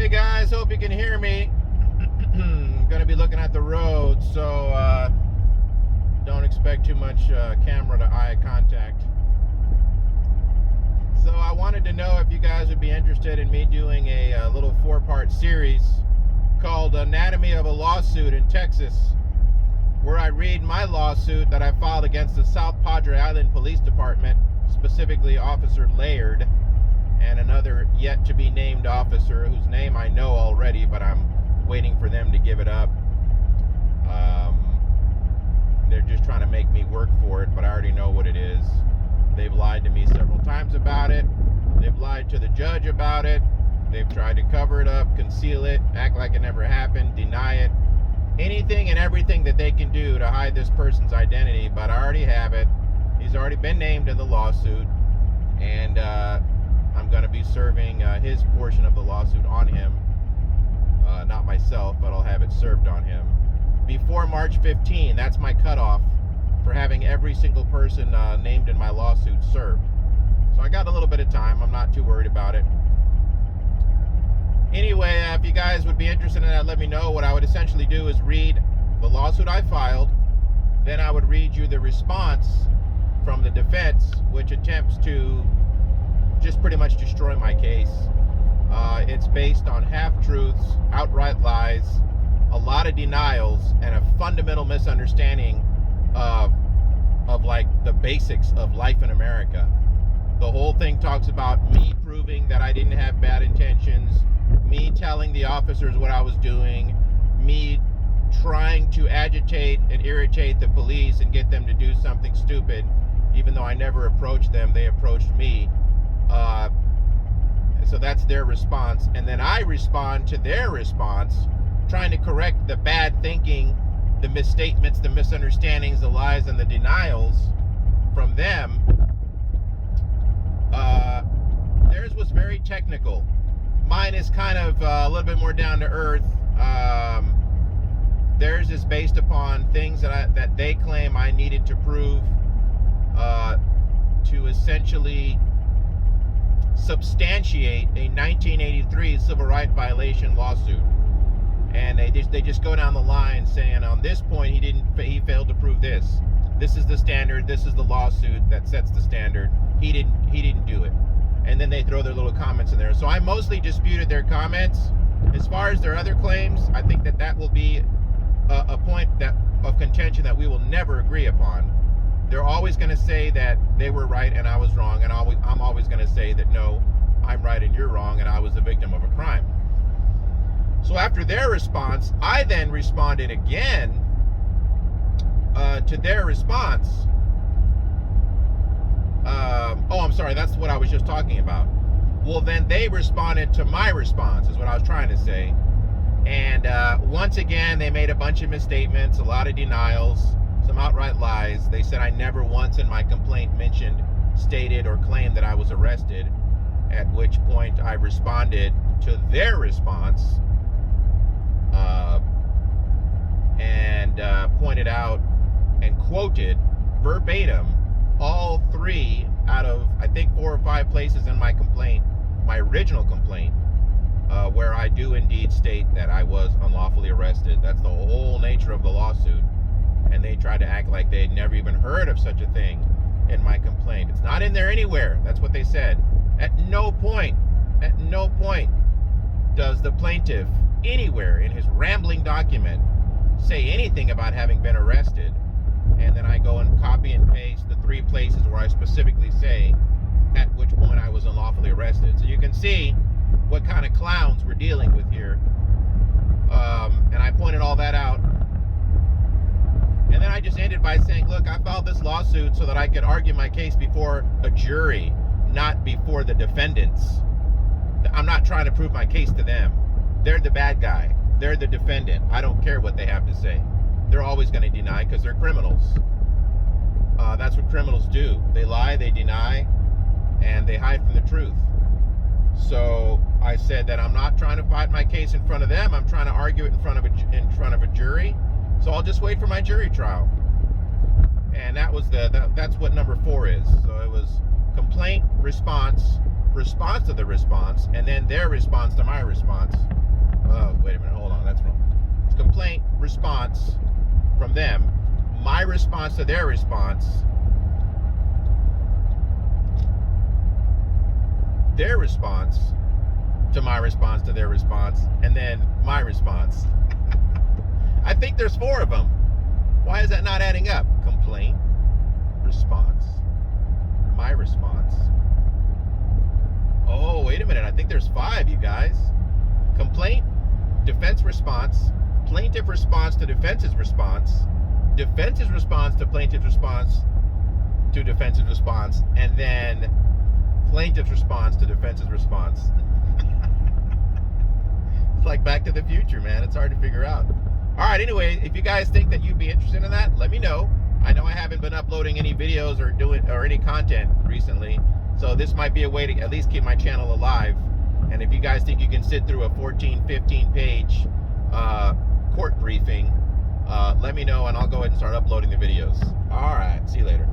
Hey guys, hope you can hear me. I'm going to be looking at the road, so don't expect too much camera to eye contact. So I wanted to know if you guys would be interested in me doing a little 4-part series called Anatomy of a Lawsuit in Texas, where I read my lawsuit that I filed against the South Padre Island Police Department, specifically Officer Laird, and another yet-to-be-named officer whose name I know already, but I'm waiting for them to give it up. They're just trying to make me work for it, but I already know what it is. They've lied to me several times about it. They've lied to the judge about it. They've tried to cover it up, conceal it, act like it never happened, deny it. Anything and everything that they can do to hide this person's identity, but I already have it. He's already been named in the lawsuit, and I'm going to be serving his portion of the lawsuit on him. Not myself, but I'll have it served on him. Before March 15, that's my cutoff for having every single person named in my lawsuit served. So I got a little bit of time. I'm not too worried about it. Anyway, if you guys would be interested in that, let me know. What I would essentially do is read the lawsuit I filed. Then I would read you the response from the defense, which attempts to just pretty much destroy my case. It's based on half-truths, outright lies, a lot of denials, and a fundamental misunderstanding of like the basics of life in America. The whole thing talks about me proving that I didn't have bad intentions, me telling the officers what I was doing, me trying to agitate and irritate the police and get them to do something stupid, even though I never approached them, they approached me. So that's their response. And then I respond to their response, trying to correct the bad thinking, the misstatements, the misunderstandings, the lies, and the denials from them. Theirs was very technical. Mine is kind of a little bit more down to earth. Theirs is based upon things that they claim I needed to prove to essentially substantiate a 1983 civil rights violation lawsuit. And they just go down the line saying, on this point he failed to prove this. This is the standard. This is the lawsuit that sets the standard. He didn't do it. And then they throw their little comments in there. So I mostly disputed their comments. As far as their other claims, I think that will be a point of contention that we will never agree upon. They're always going to say that they were right and I was wrong, and I'm always going to say that no, I'm right and you're wrong, and I was the victim of a crime. So after their response, I then responded again to their response. I'm sorry, that's what I was just talking about. Well, then they responded to my response, is what I was trying to say. And once again, they made a bunch of misstatements, a lot of denials, some outright lies. They said I never once in my complaint mentioned, stated, or claimed that I was arrested, at which point I responded to their response and pointed out and quoted verbatim all 3 out of, I think, 4 or 5 places in my complaint, my original complaint, where I do indeed state that I was unlawfully arrested. That's the whole nature of the lawsuit. And they tried to act like they'd never even heard of such a thing in my complaint. It's not in there anywhere. That's what they said. At no point does the plaintiff anywhere in his rambling document say anything about having been arrested. And then I go and copy and paste the 3 places where I specifically say at which point I was unlawfully arrested. So you can see what kind of clowns we're dealing with here. And I pointed all that out. And then I just ended by saying, look, I filed this lawsuit so that I could argue my case before a jury, not before the defendants. I'm not trying to prove my case to them. They're the bad guy. They're the defendant. I don't care what they have to say. They're always going to deny because they're criminals. That's what criminals do. They lie, they deny, and they hide from the truth. So I said that I'm not trying to fight my case in front of them. I'm trying to argue it in front of a jury. So I'll just wait for my jury trial. And that's what number 4 is. So it was complaint, response, response to the response, and then their response to my response. Oh, wait a minute, hold on, that's wrong. It's complaint, response from them, my response to their response, their response to my response to their response, and then my response. I think there's 4 of them. Why is that not adding up? Complaint, response, my response. Oh, wait a minute. I think there's 5, you guys. Complaint, defense response, plaintiff response to defense's response, defense's response to plaintiff's response to defense's response, and then plaintiff's response to defense's response. It's like Back to the Future, man. It's hard to figure out. All right, anyway, if you guys think that you'd be interested in that, let me know. I know I haven't been uploading any videos or any content recently, so this might be a way to at least keep my channel alive. And if you guys think you can sit through a 14, 15 page court briefing, let me know and I'll go ahead and start uploading the videos. All right, see you later.